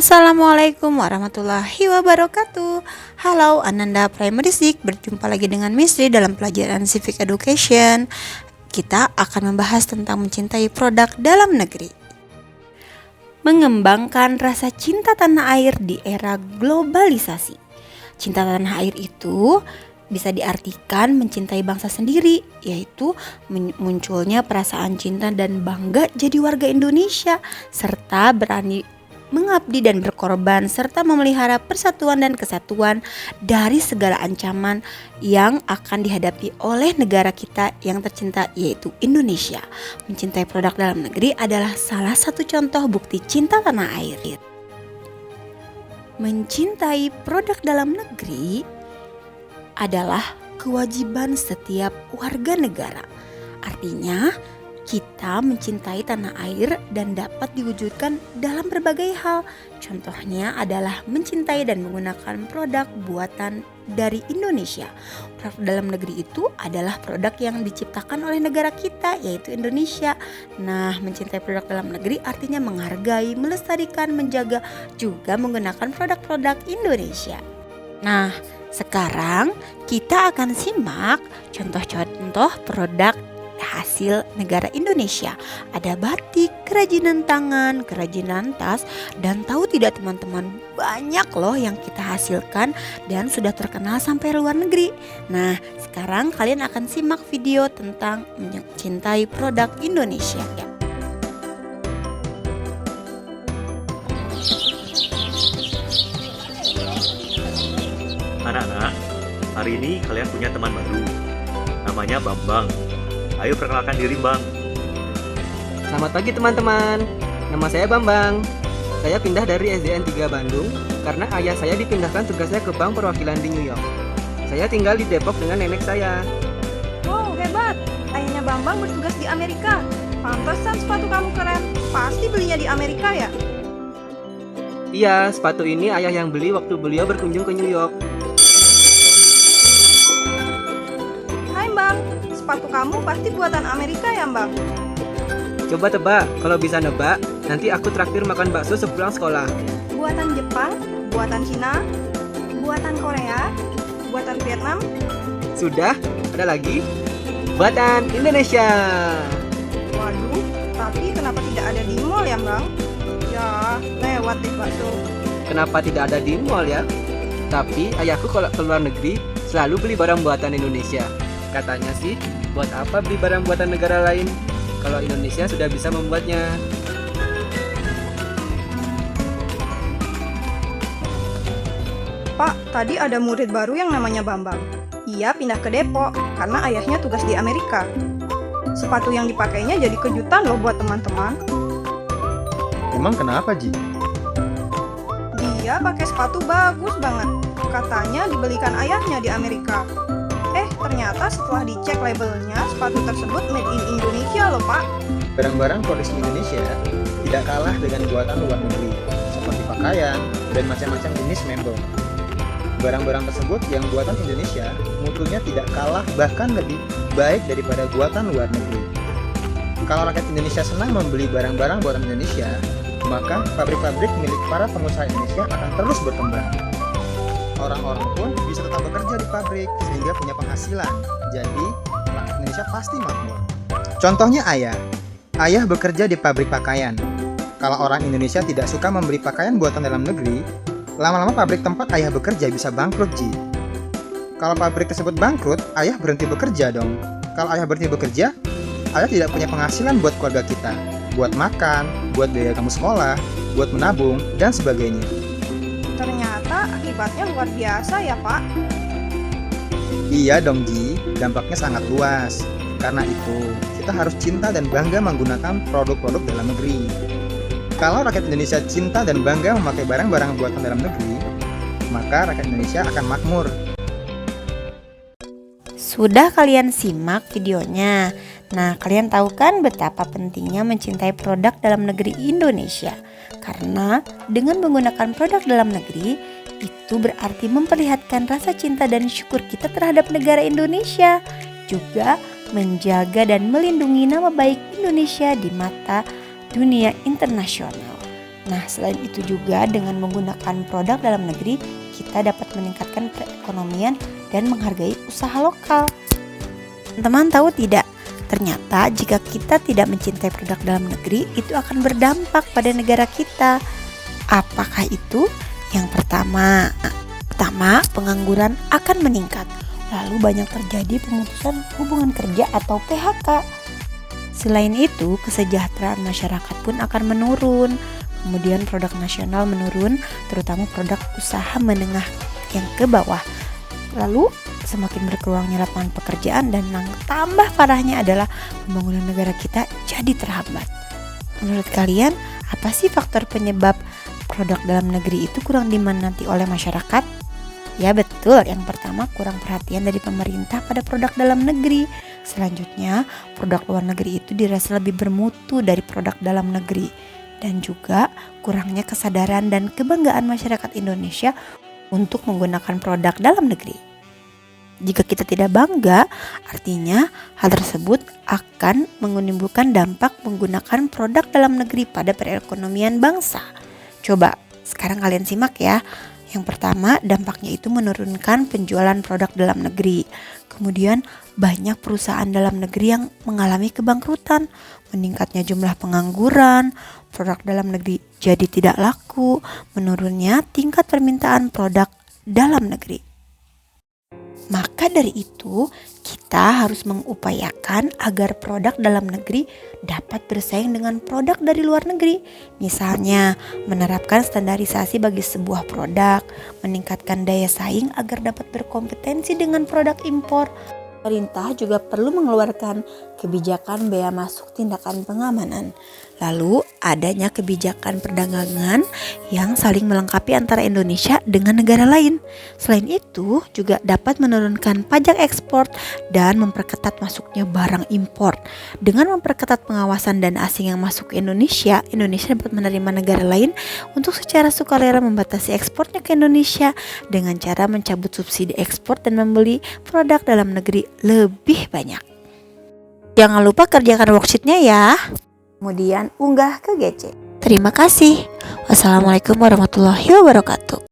Assalamualaikum warahmatullahi wabarakatuh. Halo Ananda Primary Six, berjumpa lagi dengan Misri dalam pelajaran Civic Education. Kita akan membahas tentang mencintai produk dalam negeri. Mengembangkan rasa cinta tanah air di era globalisasi. Cinta tanah air itu bisa diartikan mencintai bangsa sendiri, yaitu munculnya perasaan cinta dan bangga jadi warga Indonesia, serta berani mengabdi dan berkorban, serta memelihara persatuan dan kesatuan dari segala ancaman yang akan dihadapi oleh negara kita yang tercinta, yaitu Indonesia. Mencintai produk dalam negeri adalah salah satu contoh bukti cinta tanah air. Mencintai produk dalam negeri adalah kewajiban setiap warga negara. Artinya, kita mencintai tanah air dan dapat diwujudkan dalam berbagai hal. Contohnya adalah mencintai dan menggunakan produk buatan dari Indonesia. Produk dalam negeri itu adalah produk yang diciptakan oleh negara kita, yaitu Indonesia. Nah, mencintai produk dalam negeri artinya menghargai, melestarikan, menjaga, juga menggunakan produk-produk Indonesia. Nah, sekarang kita akan simak contoh-contoh produk hasil negara Indonesia. Ada batik, kerajinan tangan, kerajinan tas, dan tahu tidak teman-teman, banyak loh yang kita hasilkan dan sudah terkenal sampai luar negeri. Nah, sekarang kalian akan simak video tentang mencintai produk Indonesia. Anak-anak, hari ini kalian punya teman baru. Namanya Bambang. Ayo perkenalkan diri, Bang. Selamat pagi teman-teman. Nama saya Bambang. Saya pindah dari SDN 3 Bandung karena ayah saya dipindahkan tugasnya ke bank perwakilan di New York. Saya tinggal di Depok dengan nenek saya. Wow, hebat. Ayahnya Bambang bertugas di Amerika. Pantesan sepatu kamu keren. Pasti belinya di Amerika ya? Iya, sepatu ini ayah yang beli waktu beliau berkunjung ke New York. Sepatu kamu pasti buatan Amerika ya, Mbak? Coba tebak, kalau bisa nebak, nanti aku traktir makan bakso sepulang sekolah. Buatan Jepang, buatan Cina, buatan Korea, buatan Vietnam. Sudah, ada lagi? Buatan Indonesia. Waduh, tapi kenapa tidak ada di mall ya, Bang? Ya, lewat deh bakso. Kenapa tidak ada di mall ya? Tapi ayahku kalau ke luar negeri selalu beli barang buatan Indonesia. Katanya sih, buat apa beli barang buatan negara lain kalau Indonesia sudah bisa membuatnya? Pak, tadi ada murid baru yang namanya Bambang. Ia pindah ke Depok karena ayahnya tugas di Amerika. Sepatu yang dipakainya jadi kejutan loh buat teman-teman. Emang kenapa, Ji? Dia pakai sepatu bagus banget. Katanya dibelikan ayahnya di Amerika. Ternyata setelah dicek labelnya, sepatu tersebut made in Indonesia loh, Pak. Barang-barang produksi Indonesia tidak kalah dengan buatan luar negeri, seperti pakaian dan macam-macam jenis mebel. Barang-barang tersebut yang buatan Indonesia mutunya tidak kalah, bahkan lebih baik daripada buatan luar negeri. Kalau rakyat Indonesia senang membeli barang-barang buatan Indonesia, maka pabrik-pabrik milik para pengusaha Indonesia akan terus berkembang. Orang-orang pun bisa tetap bekerja di pabrik sehingga punya penghasilan. Jadi, rakyat Indonesia pasti makmur. Contohnya ayah. Ayah bekerja di pabrik pakaian. Kalau orang Indonesia tidak suka membeli pakaian buatan dalam negeri, lama-lama pabrik tempat ayah bekerja bisa bangkrut, Ji. Kalau pabrik tersebut bangkrut, ayah berhenti bekerja dong. Kalau ayah berhenti bekerja, ayah tidak punya penghasilan buat keluarga kita. Buat makan, buat biaya kamu sekolah, buat menabung, dan sebagainya. Ternyata akibatnya luar biasa ya, Pak. Iya dong, Ji, dampaknya sangat luas. Karena itu, kita harus cinta dan bangga menggunakan produk-produk dalam negeri. Kalau rakyat Indonesia cinta dan bangga memakai barang-barang buatan dalam negeri, maka rakyat Indonesia akan makmur. Sudah kalian simak videonya? Nah, kalian tahu kan betapa pentingnya mencintai produk dalam negeri Indonesia? Karena dengan menggunakan produk dalam negeri, itu berarti memperlihatkan rasa cinta dan syukur kita terhadap negara Indonesia. Juga menjaga dan melindungi nama baik Indonesia di mata dunia internasional. Nah, selain itu juga dengan menggunakan produk dalam negeri, kita dapat meningkatkan perekonomian dan menghargai usaha lokal. Teman-teman tahu tidak? Ternyata jika kita tidak mencintai produk dalam negeri, itu akan berdampak pada negara kita. Apakah itu? Yang pertama, pengangguran akan meningkat. Lalu banyak terjadi pemutusan hubungan kerja atau PHK. Selain itu, kesejahteraan masyarakat pun akan menurun. Kemudian produk nasional menurun, terutama produk usaha menengah yang ke bawah. Lalu semakin berkurangnya lapangan pekerjaan dan yang tambah parahnya adalah pembangunan negara kita jadi terhambat. Menurut kalian, apa sih faktor penyebab produk dalam negeri itu kurang diminati oleh masyarakat? Ya betul, yang pertama kurang perhatian dari pemerintah pada produk dalam negeri. Selanjutnya, produk luar negeri itu dirasa lebih bermutu dari produk dalam negeri. Dan juga kurangnya kesadaran dan kebanggaan masyarakat Indonesia untuk menggunakan produk dalam negeri. Jika kita tidak bangga, artinya hal tersebut akan menimbulkan dampak menggunakan produk dalam negeri pada perekonomian bangsa. Coba sekarang kalian simak ya. Yang pertama, dampaknya itu menurunkan penjualan produk dalam negeri. Kemudian banyak perusahaan dalam negeri yang mengalami kebangkrutan, meningkatnya jumlah pengangguran, produk dalam negeri jadi tidak laku, menurunnya tingkat permintaan produk dalam negeri. Maka dari itu, kita harus mengupayakan agar produk dalam negeri dapat bersaing dengan produk dari luar negeri. Misalnya, menerapkan standarisasi bagi sebuah produk, meningkatkan daya saing agar dapat berkompetensi dengan produk impor. Pemerintah juga perlu mengeluarkan kebijakan bea masuk tindakan pengamanan. Lalu adanya kebijakan perdagangan yang saling melengkapi antara Indonesia dengan negara lain. Selain itu juga dapat menurunkan pajak ekspor dan memperketat masuknya barang impor. Dengan memperketat pengawasan dan asing yang masuk ke Indonesia, Indonesia dapat menerima negara lain untuk secara sukarela membatasi ekspornya ke Indonesia dengan cara mencabut subsidi ekspor dan membeli produk dalam negeri lebih banyak. Jangan lupa kerjakan worksheetnya ya. Kemudian unggah ke GC. Terima kasih. Wassalamualaikum warahmatullahi wabarakatuh.